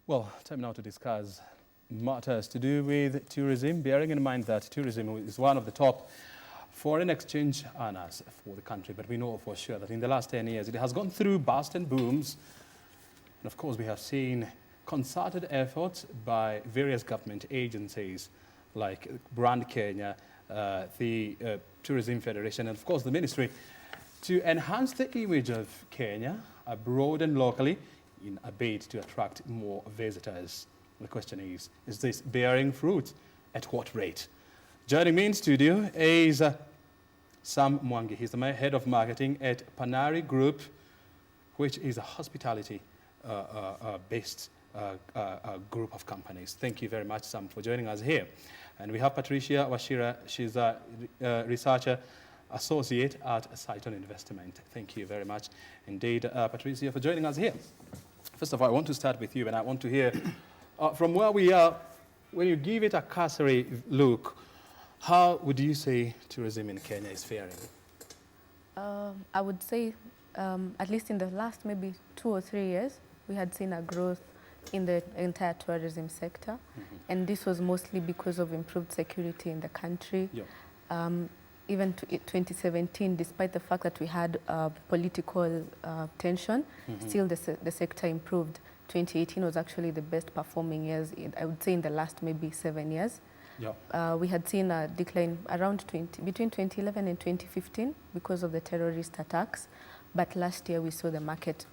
Well, time now to discuss matters to do with tourism, bearing in mind that tourism is one of the top foreign exchange earners for the country. But we know for sure that in the last 10 years, it has gone through bust and booms. And of course, we have seen concerted efforts by various government agencies like Brand Kenya, the Tourism Federation, and of course the ministry to enhance the image of Kenya abroad and locally in a bid to attract more visitors. The question is this bearing fruit? At what rate? Joining me in studio is Sam Mwangi. He's the head of marketing at Panari Group, which is a hospitality-based group of companies. Thank you very much, Sam, for joining us here. And we have Patricia Wachira. She's a researcher associate at Cytonn Investment. Thank you very much indeed, Patricia, for joining us here. First of all, I want to start with you, and I want to hear from where we are, when you give it a cursory look, how would you say tourism in Kenya is faring? I would say, at least in the last maybe 2 or 3 years, we had seen a growth in the entire tourism sector. Mm-hmm. And this was mostly because of improved security in the country. Yep. Even 2017, despite the fact that we had political tension, mm-hmm. still the sector improved. 2018 was actually the best performing years, I would say, in the last maybe 7 years. Yep. We had seen a decline around between 2011 and 2015 because of the terrorist attacks. But last year we saw the market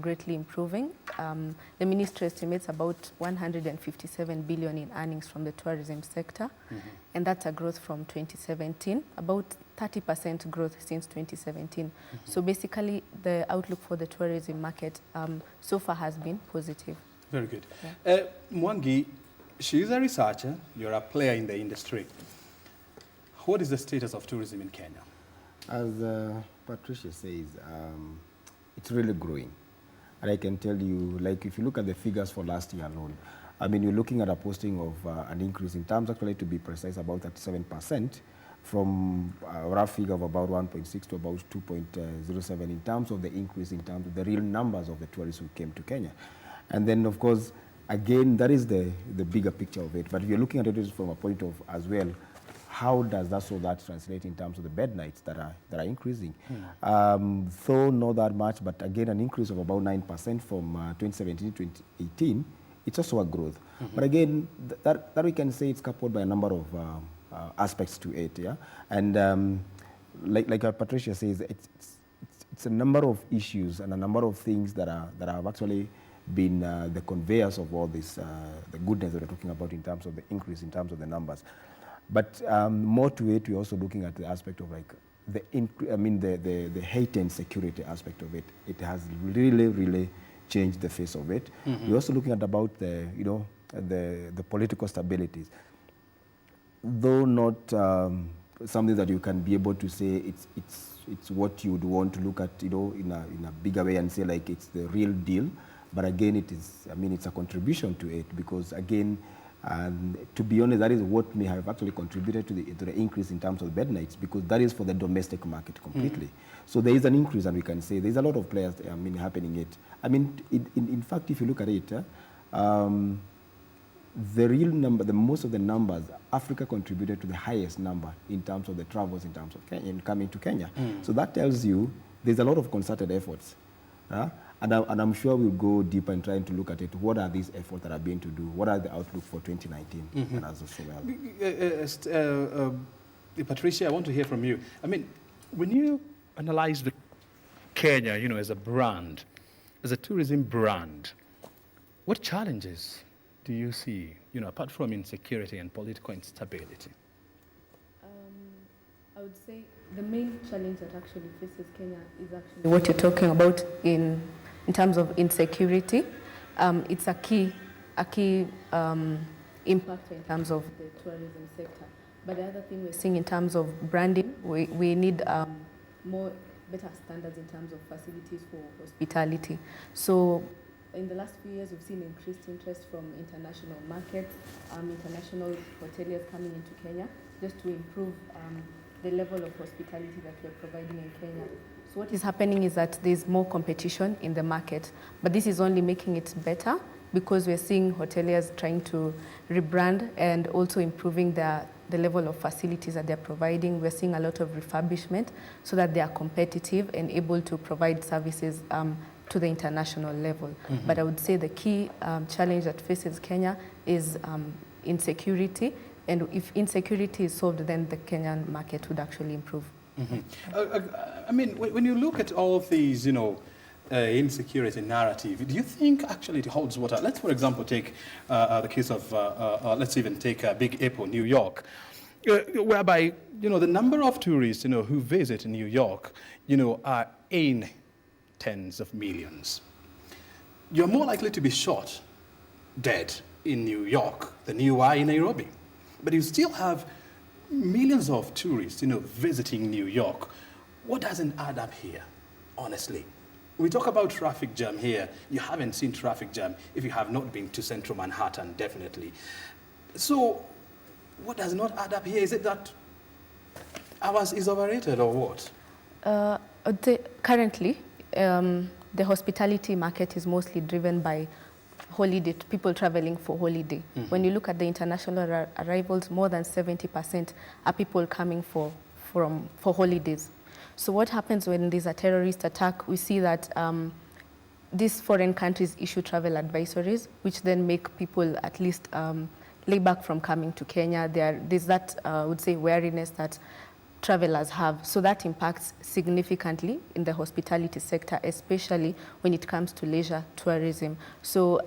greatly improving. The ministry estimates about 157 billion in earnings from the tourism sector. Mm-hmm. And that's a growth from 2017, about 30% growth since 2017. Mm-hmm. So basically the outlook for the tourism market so far has been positive. Very good. Yeah. Mwangi, she's a researcher, you're a player in the industry. What is the status of tourism in Kenya? As Patricia says, it's really growing. And I can tell you, like, if you look at the figures for last year alone, I mean, you're looking at a posting of an increase in terms, actually, to be precise, about 37%, from a rough figure of about 1.6 to about 2.07 in terms of the increase, in terms of the real numbers of the tourists who came to Kenya. And then, of course, again, that is the bigger picture of it. But if you're looking at it from a point of, as well, how does that translate in terms of the bed nights that are increasing? Though not that much, but again, an increase of about 9% from 2017 to 2018. It's also a growth. Mm-hmm. But again, that we can say it's coupled by a number of aspects to it, yeah. And like Patricia says, it's a number of issues and a number of things that have actually been the conveyors of all this, the goodness that we're talking about in terms of the increase, in terms of the numbers. But more to it, we're also looking at the aspect of like the heightened security aspect of it. It has really changed the face of it. Mm-hmm. We're also looking at about the political stabilities, though not something that you can be able to say it's what you would want to look at, in a bigger way and say like it's the real deal. But again, it is. I mean, it's a contribution to it because again. And to be honest, that is what may have actually contributed to the increase in terms of bed nights, because that is for the domestic market completely. Mm-hmm. So there is an increase, and we can say there's a lot of players, happening it. I mean, in fact, if you look at it, the real number, most of the numbers, Africa contributed to the highest number in terms of the travels, in terms of Kenya, in coming to Kenya. Mm. So that tells you there's a lot of concerted efforts. And I'm sure we'll go deeper in trying to look at it. What are these efforts that are being to do? What are the outlook for 2019? Mm-hmm. And as well. Patricia, I want to hear from you. I mean, when you analyze the Kenya, as a brand, as a tourism brand, what challenges do you see, apart from insecurity and political instability? I would say the main challenge that actually faces Kenya is actually what you're talking about in terms of insecurity. It's a key impact in terms of the tourism sector. But the other thing we're seeing in terms of branding, we need better standards in terms of facilities for hospitality. So in the last few years, we've seen increased interest from international markets, international hoteliers coming into Kenya, just to improve the level of hospitality that we're providing in Kenya. So what is happening is that there's more competition in the market, but this is only making it better because we're seeing hoteliers trying to rebrand and also improving the level of facilities that they're providing. We're seeing a lot of refurbishment so that they are competitive and able to provide services to the international level. But I would say the key challenge that faces Kenya is insecurity. And if insecurity is solved, then the Kenyan market would actually improve. I mean, when you look at all of these, insecurity narrative, do you think actually it holds water? Let's, for example, take the case of, let's even take Big Apple, New York, whereby, the number of tourists, who visit New York, are in tens of millions. You're more likely to be shot dead in New York than you are in Nairobi. But you still have millions of tourists, visiting New York. What doesn't add up here, honestly? We talk about traffic jam here. You haven't seen traffic jam if you have not been to central Manhattan, definitely. So what does not add up here? Is it that ours is overrated or what? Currently, the hospitality market is mostly driven by holiday, people traveling for holiday. When you look at the international arrivals, more than 70% are people coming for holidays. So what happens when there's a terrorist attack? We see that these foreign countries issue travel advisories, which then make people at least lay back from coming to Kenya. There's that, I would say, wariness that travelers have. So that impacts significantly in the hospitality sector, especially when it comes to leisure tourism. So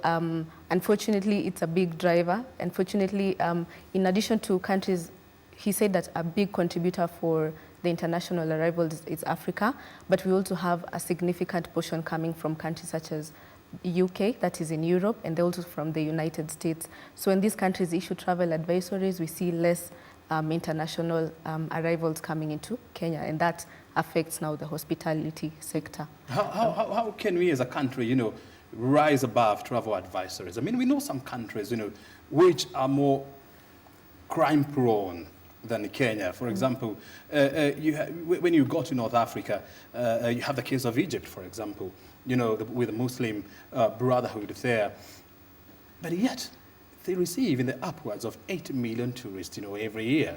unfortunately, it's a big driver. Unfortunately, in addition to countries, he said that a big contributor for the international arrivals is Africa, but we also have a significant portion coming from countries such as UK, that is in Europe, and also from the United States. So when these countries issue travel advisories, we see less international arrivals coming into Kenya, and that affects now the hospitality sector. How can we as a country, rise above travel advisories? I mean, we know some countries, which are more crime-prone than Kenya. For example, when you go to North Africa, you have the case of Egypt, for example, with the Muslim Brotherhood there. But yet, they receive in the upwards of 8 million tourists, every year.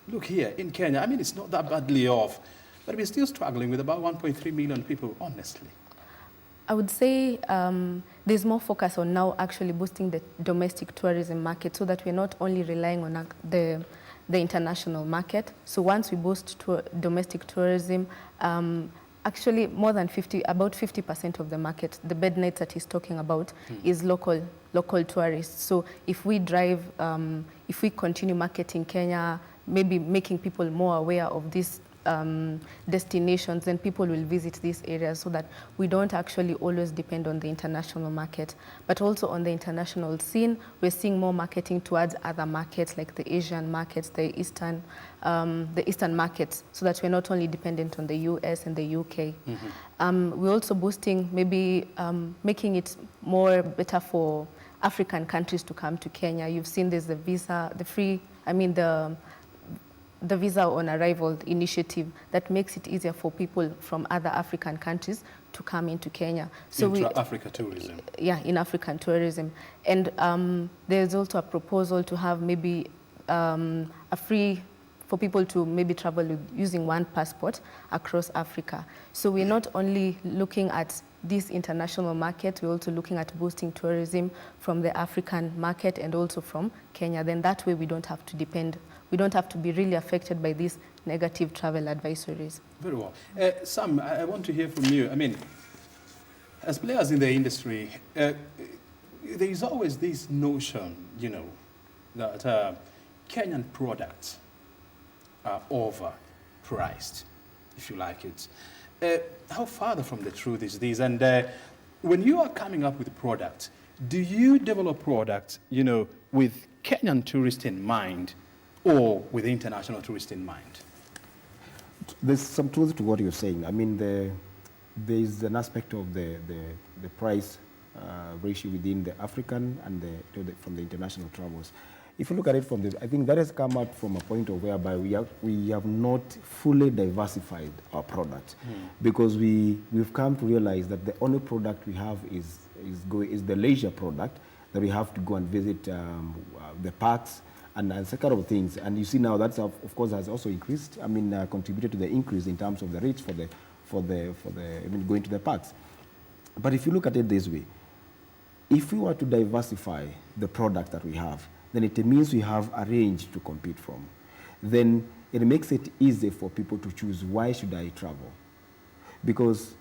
Look here, in Kenya, I mean, it's not that badly off, but we're still struggling with about 1.3 million people, honestly. I would say there's more focus on now actually boosting the domestic tourism market so that we're not only relying on the international market. So once we boost domestic tourism, actually more than about 50% of the market, the bed nights that he's talking about, is local tourists. So if we drive, if we continue marketing Kenya, maybe making people more aware of these destinations, then people will visit these areas so that we don't actually always depend on the international market. But also on the international scene, we're seeing more marketing towards other markets like the Asian markets, the Eastern markets, so that we're not only dependent on the US and the UK. We're also boosting, maybe making it more better for African countries to come to Kenya. You've seen there's the visa, the visa on arrival initiative that makes it easier for people from other African countries to come into Kenya. So Africa tourism. Yeah, in African tourism. And there's also a proposal to have maybe a free, for people to maybe travel using one passport across Africa. So we're not only looking at this international market, we're also looking at boosting tourism from the African market and also from Kenya. Then that way we don't have to depend, we don't have to be really affected by these negative travel advisories. Very well. Sam, I want to hear from you. I mean, as players in the industry, there is always this notion, that Kenyan products are overpriced, if you like it. How far from the truth is this? And when you are coming up with a product, do you develop products, with Kenyan tourists in mind or with international tourists in mind? There's some truth to what you're saying. I mean, there is an aspect of the price ratio within the African and from the international travels. If you look at it from I think that has come up from a point of whereby we have not fully diversified our product, because we've come to realize that the only product we have is is the leisure product, that we have to go and visit the parks and such kind of things. And you see now that's of course has also increased. I mean, contributed to the increase in terms of the rates for the I mean, going to the parks. But if you look at it this way, if we were to diversify the product that we have, then it means we have a range to compete from. Then it makes it easy for people to choose, why should I travel? Because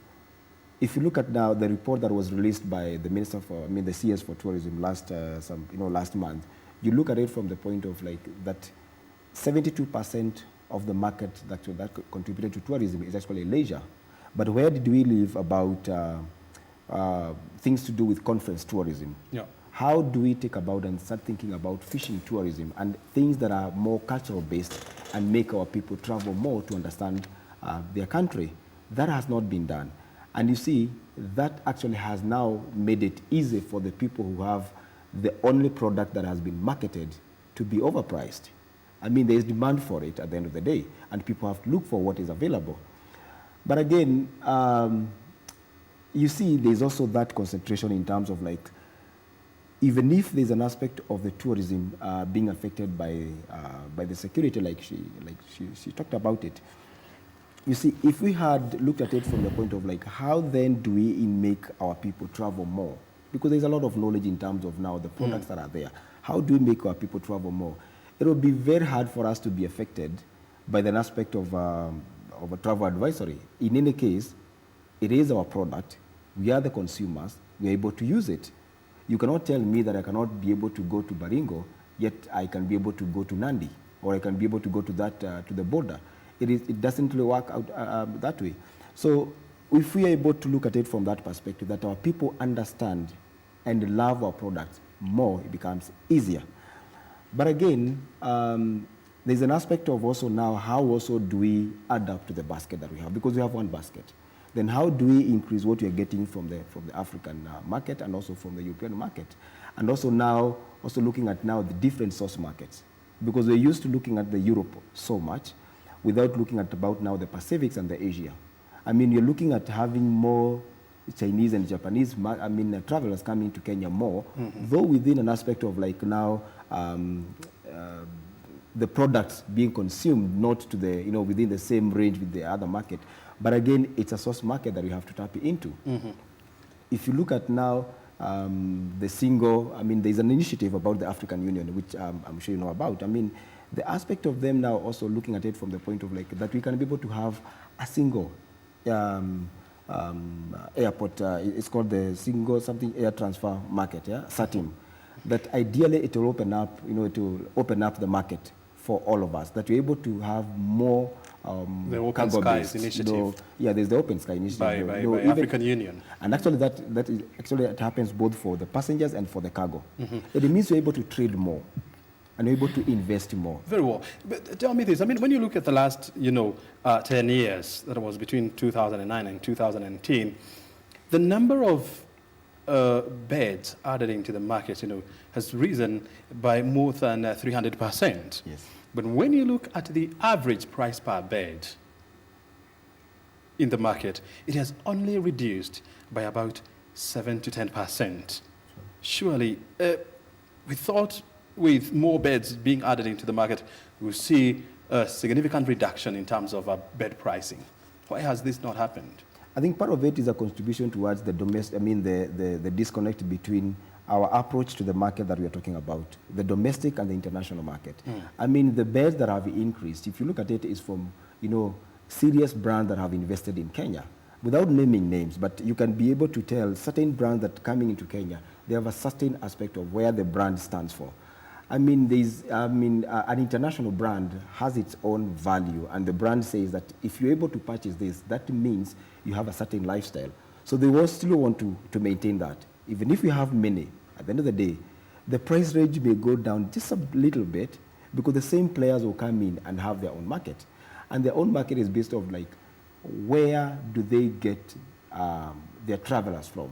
if you look at now the report that was released by the Minister for, I mean, the CS for Tourism last month, you look at it from the point of like that 72% of the market that contributed to tourism is actually leisure. But where did we leave about things to do with conference tourism? Yeah. How do we take about and start thinking about fishing tourism and things that are more cultural based and make our people travel more to understand their country? That has not been done. And you see, that actually has now made it easy for the people who have the only product that has been marketed to be overpriced. I mean, there is demand for it at the end of the day, and people have to look for what is available. But again, you see, there's also that concentration in terms of like, even if there's an aspect of the tourism being affected by the security, like she talked about it. You see, if we had looked at it from the point of like, how then do we make our people travel more? Because there's a lot of knowledge in terms of now the products that are there. How do we make our people travel more? It will be very hard for us to be affected by the aspect of a travel advisory. In any case, it is our product. We are the consumers. We are able to use it. You cannot tell me that I cannot be able to go to Baringo, yet I can be able to go to Nandi, or I can be able to go to that to the border. It doesn't really work out that way. So if we are able to look at it from that perspective, that our people understand and love our products more, it becomes easier. But again, there's an aspect of also now, how also do we adapt to the basket that we have? Because we have one basket. Then how do we increase what we are getting from the African market and also from the European market? And also now, also looking at now the different source markets. Because we're used to looking at the Europe so much, without looking at about now the Pacifics and the Asia. I mean, you're looking at having more Chinese and Japanese, travelers coming to Kenya more, though within an aspect of like now the products being consumed not to the, within the same range with the other market. But again, it's a source market that we have to tap into. If you look at now the single, there's an initiative about the African Union, which I'm sure you know about. I mean, the aspect of them now also looking at it from the point of like that we can be able to have a single airport, it's called the single something air transfer market, yeah, Cytonn. That ideally it will open up, it will open up the market for all of us, that we're able to have more the Open Skies initiative. Yeah, there's the Open Sky initiative. By African Union. And actually it happens both for the passengers and for the cargo. It means we're able to trade more and we're able to invest more. Very well. But tell me this, when you look at the last, 10 years, that was between 2009 and 2010, the number of beds added into the market, has risen by more than 300%. Yes. But when you look at the average price per bed in the market, it has only reduced by about 7 to 10%. Surely, we thought with more beds being added into the market, we'll see a significant reduction in terms of bed pricing. Why has this not happened? I think part of it is a contribution towards the domestic, the disconnect between our approach to the market that we are talking about, the domestic and the international market. The beds that have increased, if you look at it, is from, serious brands that have invested in Kenya. Without naming names, but you can be able to tell certain brands that coming into Kenya, they have a certain aspect of where the brand stands for. An international brand has its own value, and the brand says that if you're able to purchase this, that means you have a certain lifestyle. So they will still want to maintain that. Even if you have many, at the end of the day, the price range may go down just a little bit because the same players will come in and have their own market. And their own market is based on like, where do they get their travelers from?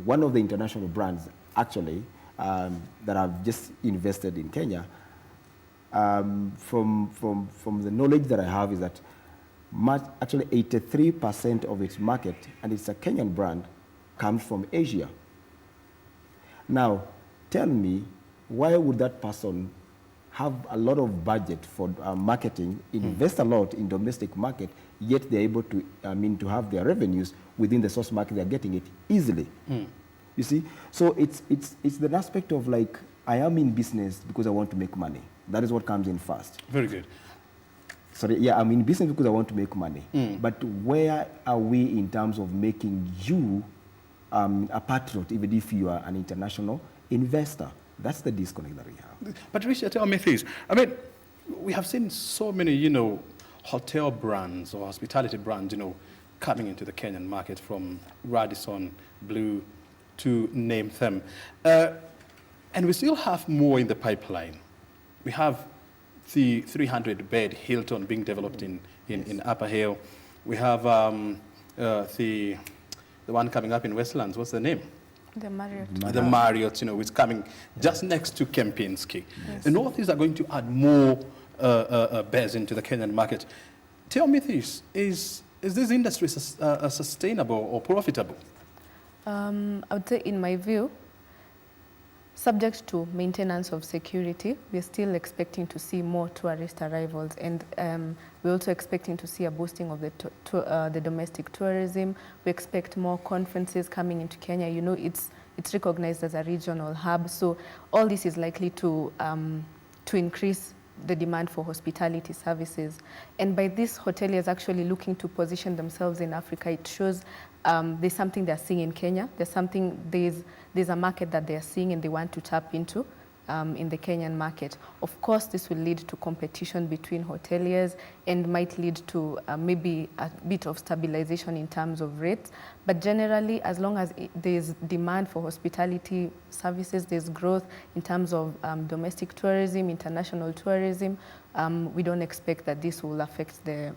One of the international brands, actually, that have just invested in Kenya, from the knowledge that I have is that actually 83% of its market, and it's a Kenyan brand, comes from Asia. Now, tell me, why would that person have a lot of budget for marketing, invest a lot in domestic market, yet they're able to, to have their revenues within the source market, they're getting it easily. You see? So it's the aspect of like, I am in business because I want to make money. That is what comes in first. Very good. Sorry, yeah, I'm in business because I want to make money. But where are we in terms of making you a patriot, even if you are an international investor? That's the disconnect that we have. Patricia, tell me this. I mean, we have seen so many, hotel brands or hospitality brands, coming into the Kenyan market, from Radisson, Blue, to name them. And we still have more in the pipeline. We have the 300-bed Hilton being developed in Upper Hill. We have the one coming up in Westlands. What's the name? The Marriott. The Marriott, which is coming just next to Kempinski. Yes. And all these are going to add more beds into the Kenyan market. Tell me this, is this industry sustainable or profitable? I would say, in my view, subject to maintenance of security, we're still expecting to see more tourist arrivals, and we're also expecting to see a boosting of the domestic tourism. We expect more conferences coming into Kenya. It's recognized as a regional hub, so all this is likely to increase the demand for hospitality services. And by this, hoteliers actually looking to position themselves in Africa, it shows there's something they're seeing in Kenya. There's a market that they're seeing and they want to tap into in the Kenyan market. Of course, this will lead to competition between hoteliers and might lead to maybe a bit of stabilization in terms of rates. But generally, as long as there's demand for hospitality services, there's growth in terms of domestic tourism, international tourism, we don't expect that this will affect the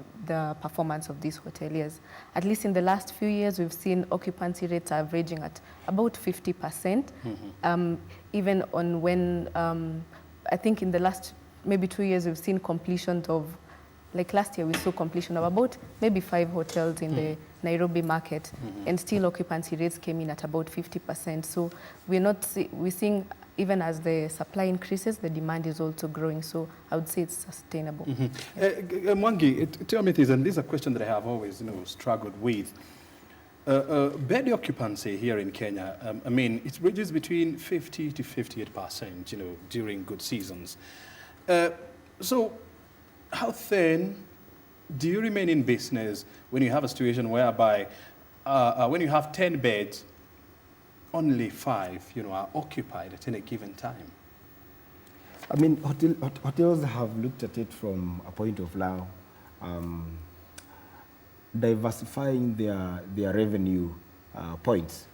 performance of these hoteliers. At least in the last few years, we've seen occupancy rates averaging at about 50%. Even on when, I think in the last maybe 2 years, we've seen completions of, like last year, we saw completion of about maybe 5 hotels in the Nairobi market, and still occupancy rates came in at about 50%. So we're seeing, even as the supply increases, the demand is also growing. So I would say it's sustainable. Mwangi, tell me this, and this is a question that I have always struggled with. Bed occupancy here in Kenya, it ranges between 50 to 58%, during good seasons. So how thin do you remain in business when you have a situation whereby when you have 10 beds, only 5, are occupied at any given time? Hotels have looked at it from a point of now, diversifying their revenue points,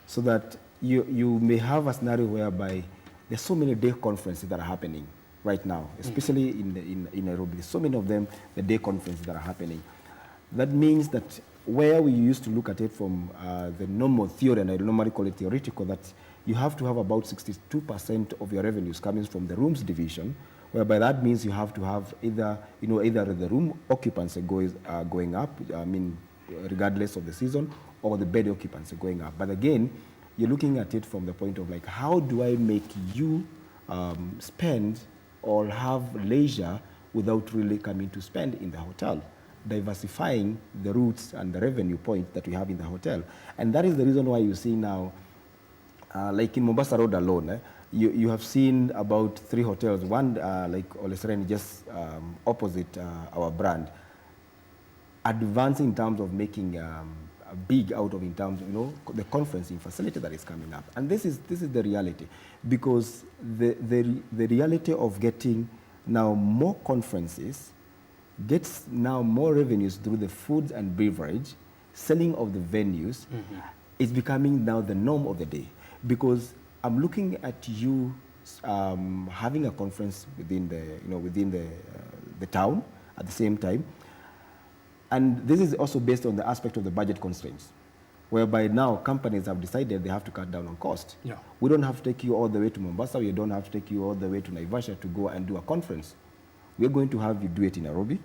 so that you may have a scenario whereby there's so many day conferences that are happening right now, especially in Nairobi. There's so many of them, the day conferences that are happening. That means that where we used to look at it from the normal theory, and I normally call it theoretical, that you have to have about 62% of your revenues coming from the rooms division, whereby that means you have to have either the room occupancy going up, regardless of the season, or the bed occupancy going up. But again, you're looking at it from the point of like, how do I make you spend or have leisure without really coming to spend in the hotel? Diversifying the routes and the revenue point that we have in the hotel. And that is the reason why you see now, like in Mombasa Road alone, you have seen about 3 hotels, one like Ole Sereni, just opposite our brand, advancing in terms of making a big out of, in terms of, the conferencing facility that is coming up. And this is the reality, because the reality of getting now more conferences gets now more revenues through the food and beverage, selling of the venues, is becoming now the norm of the day. Because I'm looking at you having a conference within the town at the same time, and this is also based on the aspect of the budget constraints, whereby now companies have decided they have to cut down on cost. Yeah. We don't have to take you all the way to Mombasa. We don't have to take you all the way to Naivasha to go and do a conference. We're going to have you do it in Nairobi.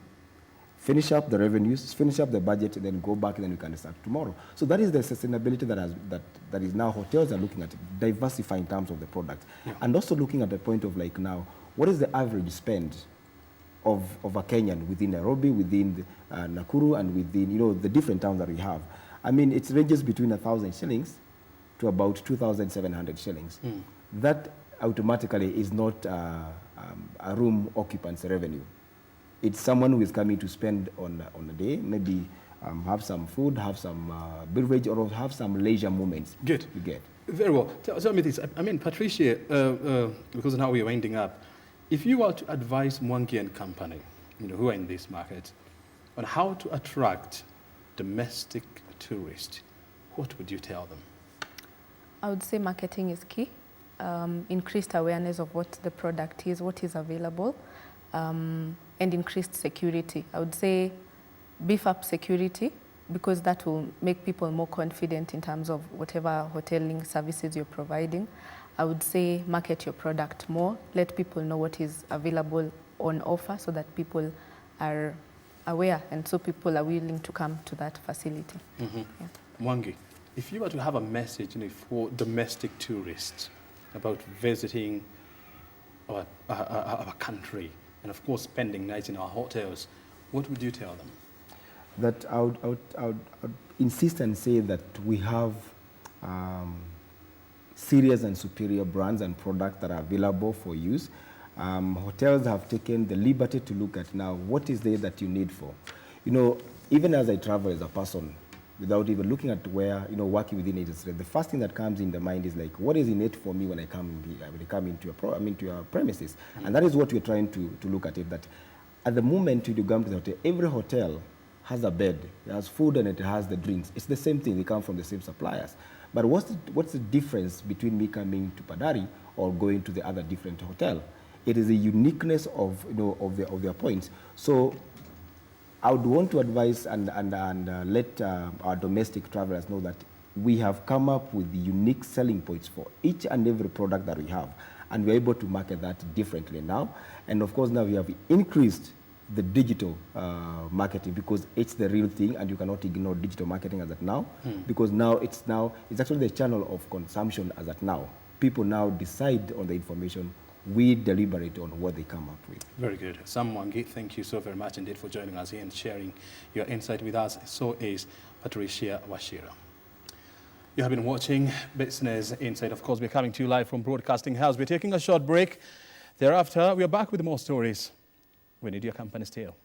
finish up the revenues, finish up the budget, and then go back, and then we can start tomorrow. So that is the sustainability that is now hotels are looking at, diversify in terms of the product. Yeah. And also looking at the point of like now, what is the average spend of a Kenyan within Nairobi, within Nakuru, and within, you know, the different towns that we have. I mean, it ranges between 1,000 shillings to about 2,700 shillings. That automatically is not a room occupant's revenue. It's someone who is coming to spend on a day, maybe have some food, have some beverage, or have some leisure moments. Good. You get. Very well. Tell me this. I mean, Patricia, because now we're winding up, if you were to advise Mwangi and company, you know, who are in this market, on how to attract domestic tourists, what would you tell them? I would say marketing is key. Increased awareness of what the product is, what is available, and increased security. I would say beef up security, because that will make people more confident in terms of whatever hoteling services you're providing. I would say market your product more, let people know what is available on offer so that people are aware, and so people are willing to come to that facility. Yeah. Mwangi, if you were to have a message, you know, for domestic tourists about visiting our country and of course spending nights in our hotels, what would you tell them? That I would insist and say that we have serious and superior brands and products that are available for use. Hotels have taken the liberty to look at now what is there that you need for. You know, even as I travel as a person, without even looking at where, you know, working within industry, the first thing that comes in the mind is like, what is in it for me when I come into your premises? And that is what we're trying to look at it, that at the moment you come to the hotel, every hotel has a bed, it has food, and it has the drinks. It's the same thing, they come from the same suppliers. But what's the difference between me coming to Panari or going to the other different hotel? It is the uniqueness of, you know, of their points. So I would want to advise and let our domestic travelers know that we have come up with unique selling points for each and every product that we have, and we're able to market that differently now. And of course now we have increased the digital marketing, because it's the real thing, and you cannot ignore digital marketing as at now, because it's actually the channel of consumption as at now. People now decide on the information, we deliberate on what they come up with. Very good. Sam Mwangi, thank you so very much indeed for joining us here and sharing your insight with us. So is Patricia Wachira. You have been watching Business Insight. Of course, we're coming to you live from Broadcasting House. We're taking a short break. Thereafter, we are back with more stories. We need your company still.